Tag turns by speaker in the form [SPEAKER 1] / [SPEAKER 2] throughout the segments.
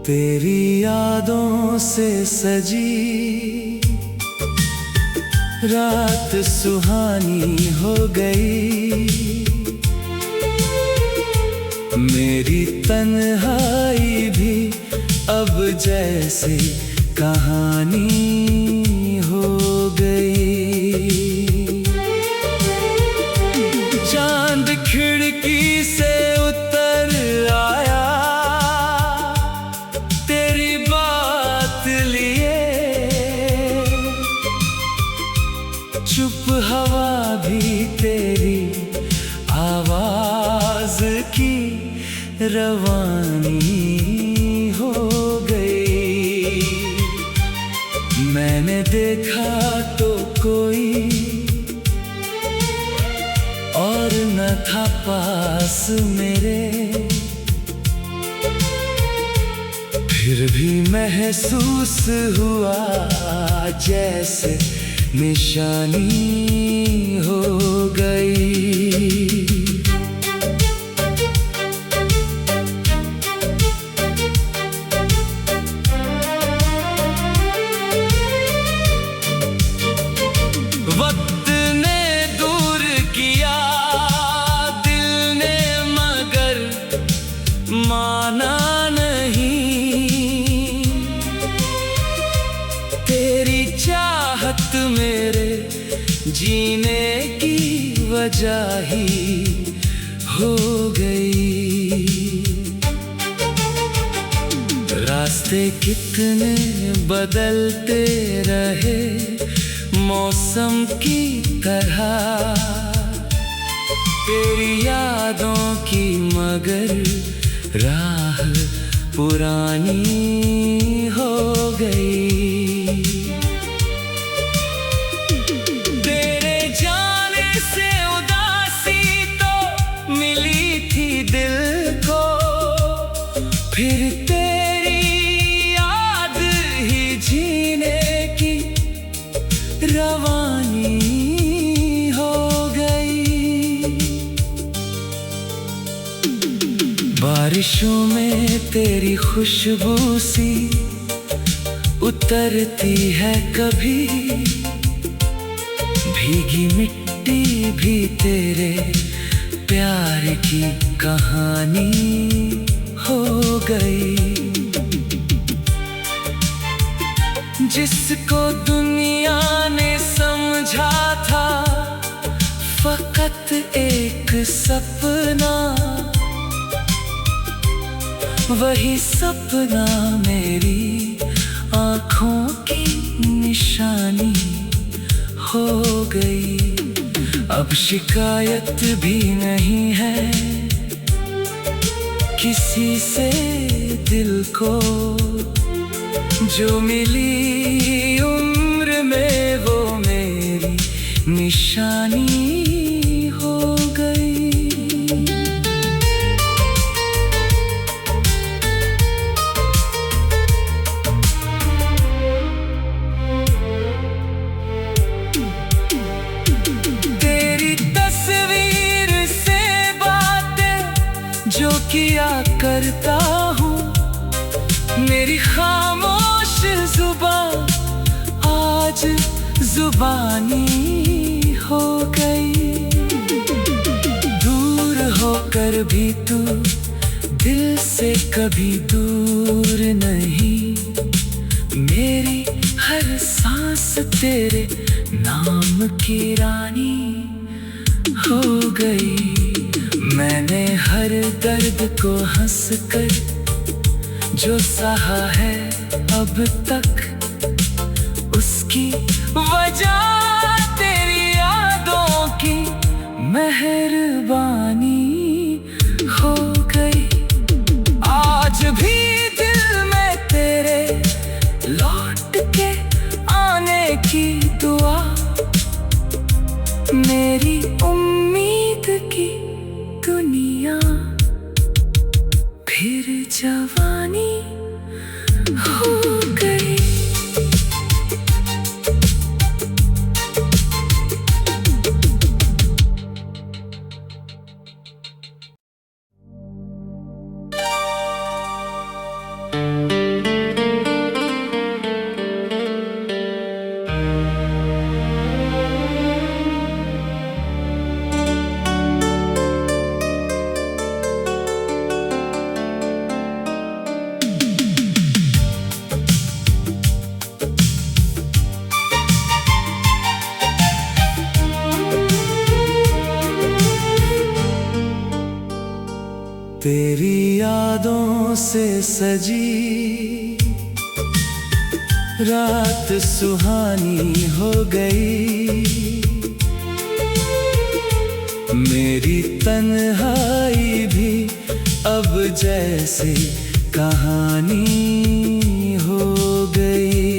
[SPEAKER 1] तेरी यादों से सजी रात सुहानी हो गई, मेरी तन्हाई भी अब जैसे कहानी हो गई। चांद खिड़की से उतर आया तेरी बात लिए, चुप हवा भी तेरी आवाज की रवानी हो गई। मैंने देखा तो कोई और न था पास मेरे, फिर भी महसूस हुआ जैसे निशानी हो गई। वक्त ने दूर किया दिल ने, मगर माना नहीं। तेरी चाहत मेरे जीने की वजह ही हो गई। रास्ते कितने बदलते रहे मौसम की तरह, तेरी यादों की मगर राह पुरानी हो गई। तेरे जाने से उदासी तो मिली थी दिल को, फिर तेरी याद ही जीने की रवानी हो गई। बारिशों में तेरी खुशबू सी उतरती है कभी, भीगी मिट्टी भी तेरे प्यार की कहानी हो गई। जिसको दुनिया ने समझा था फकत एक सपना, वही सपना मेरी आँखों की निशानी हो गई। अब शिकायत भी नहीं है किसी से दिल को, जो मिली उम्र में वो मेरी निशानी हो गई। तेरी तस्वीर से बातें जो किया करता हूँ, मेरी खामोश जुबान आज जुबानी हो गई। दूर होकर भी तू दिल से कभी दूर नहीं, मेरी हर सांस तेरे नाम की रानी हो गई। मैंने हर दर्द को हंसकर जो सहा है अब तक, उसकी वजह तेरी यादों की मेहरबानी हो गई। आज भी दिल में तेरे लौट के जवानी हो गई। तेरी यादों से सजी रात सुहानी हो गई। मेरी तन्हाई भी अब जैसे कहानी हो गई।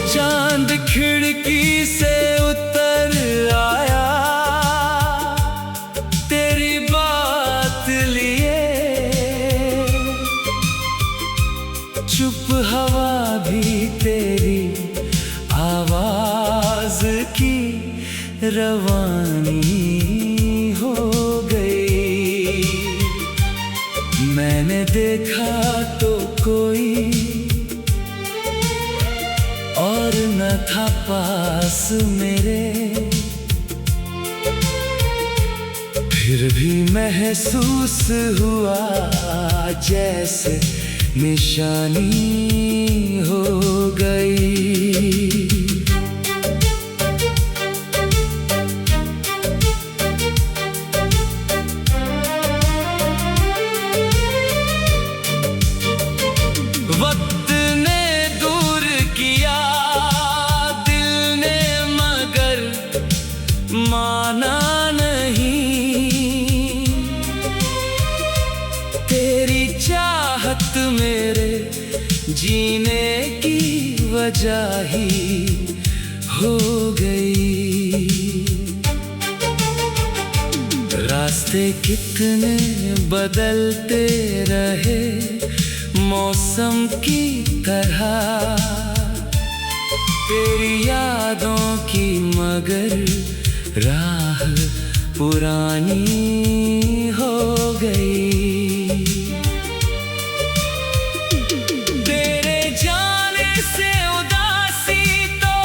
[SPEAKER 1] चांद खिड़की से उतर आया तेरी बात लिए। चुप हवा भी तेरी आवाज की रवानी हो गई। मैंने देखा तो कोई और न था पास मेरे, फिर भी महसूस हुआ जैसे निशानी हो गई। वक्त ने दूर किया दिल ने मगर माना नहीं। तेरी चाहत मेरे जीने की वजह ही हो गई। रास्ते कितने बदलते रहे मौसम की तरह, तेरी यादों की मगर राह पुरानी हो गई। तेरे जाने से उदासी तो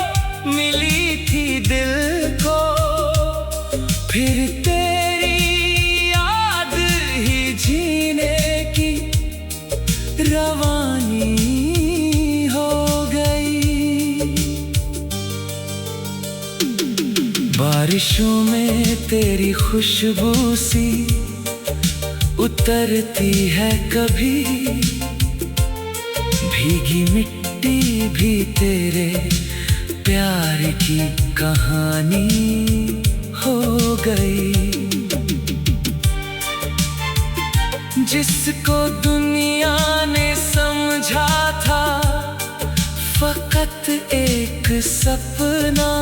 [SPEAKER 1] मिली थी दिल को, फिर तेरी याद ही जीने की रवानी हो गई। बारिशों में तेरी खुशबू सी उतरती है कभी, भीगी मिट्टी भी तेरे प्यार की कहानी हो गई। जिसको दुनिया ने समझा था फकत एक सपना,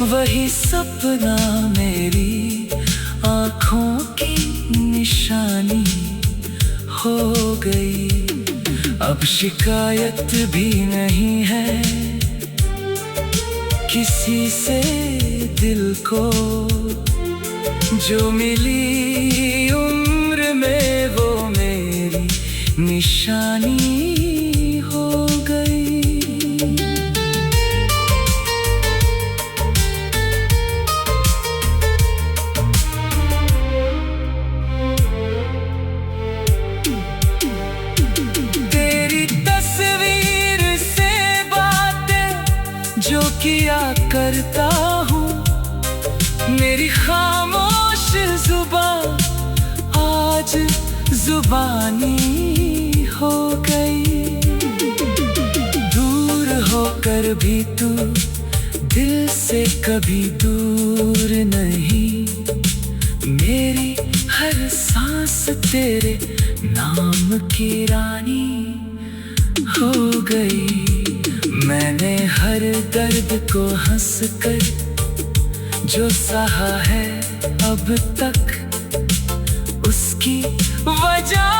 [SPEAKER 1] वही सपना मेरी आँखों की निशानी हो गई। अब शिकायत भी नहीं है किसी से दिल को, जो मिली उम्र में वो मेरी निशानी हो गई। तेरी तस्वीर से बातें जो किया करता हूँ, मेरी खामोश जुबान आज जुबानी हो गई। दूर होकर भी तू दिल से कभी दूर नहीं, मेरी हर सांस तेरे नाम की रानी हो गई। मैंने हर दर्द को हंसकर जो सहा है अब तक उसकी वजह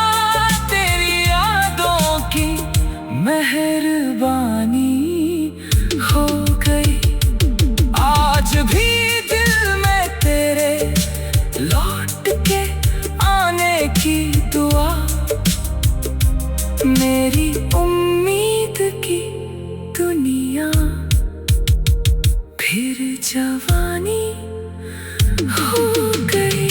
[SPEAKER 1] तेरी यादों की मेहरबानी हो गई। आज भी दिल में तेरे लौट के आने की दुआ, मेरी उम्मीद की दुनिया फिर जवानी हो गई।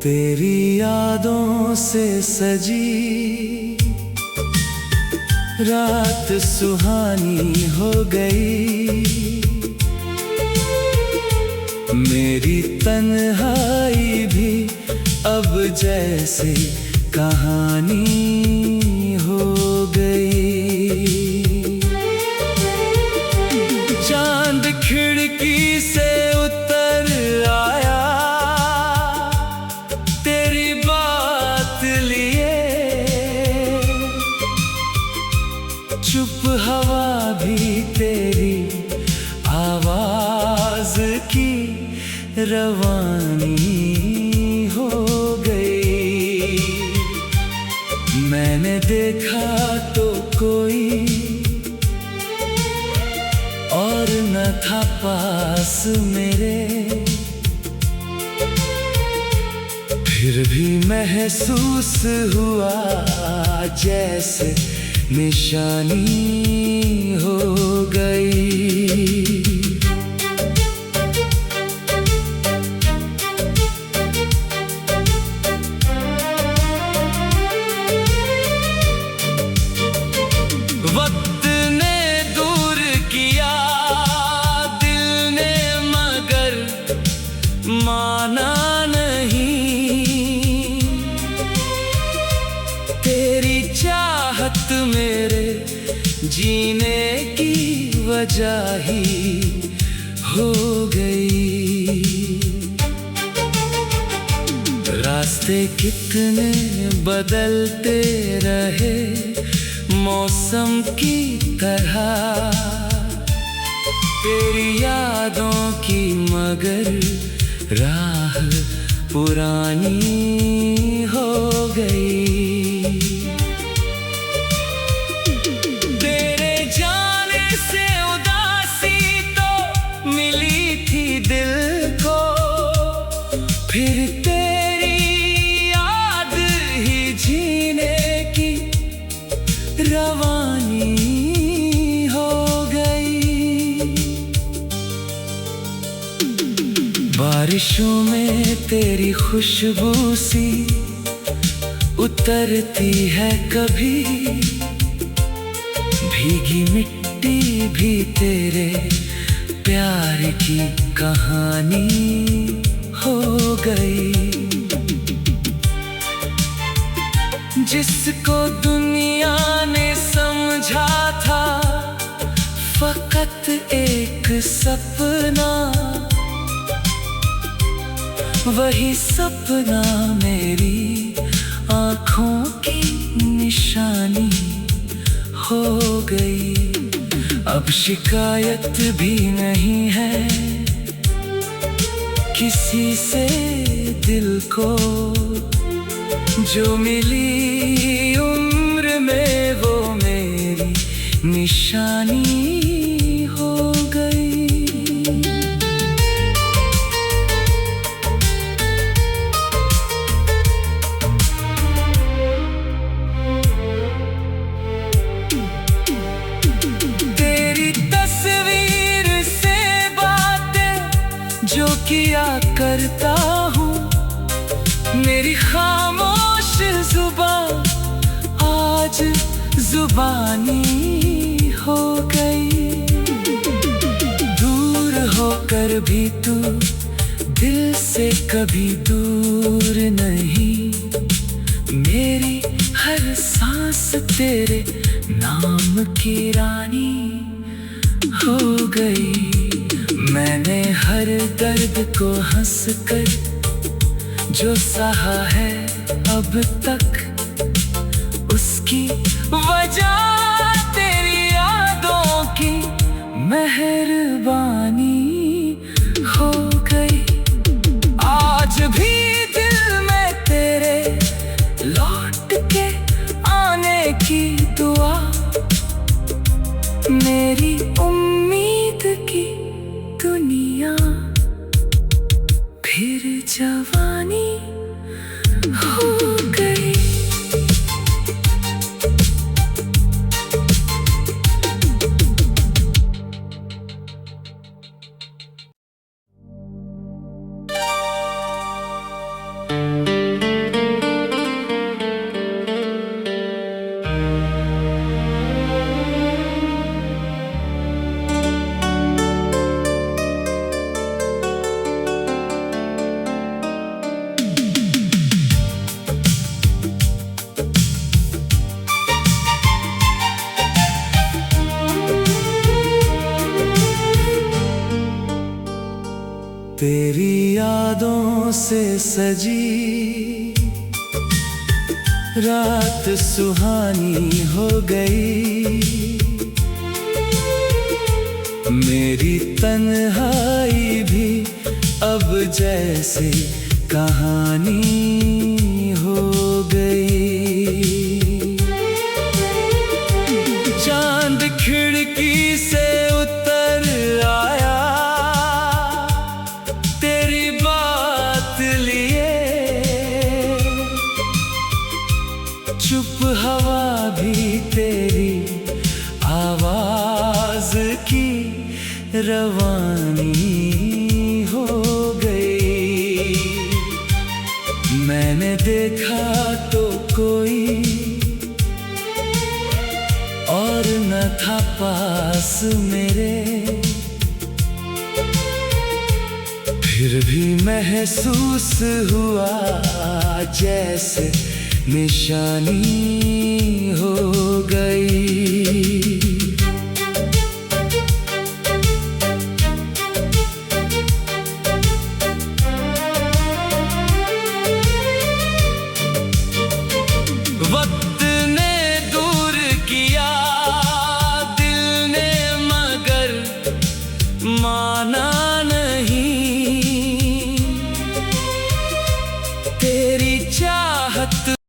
[SPEAKER 1] तेरी यादों से सजी रात सुहानी हो गई। मेरी तन्हाई भी अब जैसे कहानी हो गई। चांद खिड़की से उतर आया तेरी बात लिए, चुप हवा भी तेरी आवाज की रवानी हो गई। मैंने देखा तो कोई और न था पास मेरे, फिर भी महसूस हुआ जैसे निशानी हो गई। वक्त ने दूर किया दिल ने, मगर माना नहीं। तेरी चाहत मेरे जीने की वजह ही हो गई। रास्ते कितने बदलते रहे मौसम की तरह, तेरी यादों की मगर राह पुरानी हो गई। तेरे जाने से उदासी तो मिली थी दिल को, फिर तेरी याद ही जीने की रवानी हो गई। बारिशों में तेरी खुशबू सी उतरती है कभी, भीगी मिट्टी भी तेरे प्यार की कहानी हो गई। जिसको दुनिया ने समझा था फकत एक सपना, वही सपना मेरी आँखों की निशानी हो गई। अब शिकायत भी नहीं है किसी से दिल को, जो मिली उम्र में वो मेरी निशानी हो गई। तेरी तस्वीर से बातें जो किया करता हूँ, मेरी खामोश जुबान आज आज जुबानी हो गई। दूर होकर भी तू दिल से कभी दूर नहीं। मेरी हर सांस तेरे नाम की रानी हो गई। मैंने हर दर्द को हंसकर जो सहा है अब तक, उसकी वजह तेरी यादों की मेहरबानी हो गई। आज भी दिल में तेरे लौट के आने की दुआ, मेरी उम्मीद की दुनिया फिर जवानी हो गई। तेरी यादों से सजी रात सुहानी हो गई। मेरी तन्हाई भी अब जैसे कहानी हो गई। चांद खिड़की से उतर आया तेरी बात लिए। चुप हवा भी तेरी आवाज की रवानी हो गई। मैंने देखा तो कोई और न था पास मेरे, फिर भी महसूस हुआ जैसे निशानी हो गई। वक्त ने दूर किया दिल ने, मगर माना नहीं।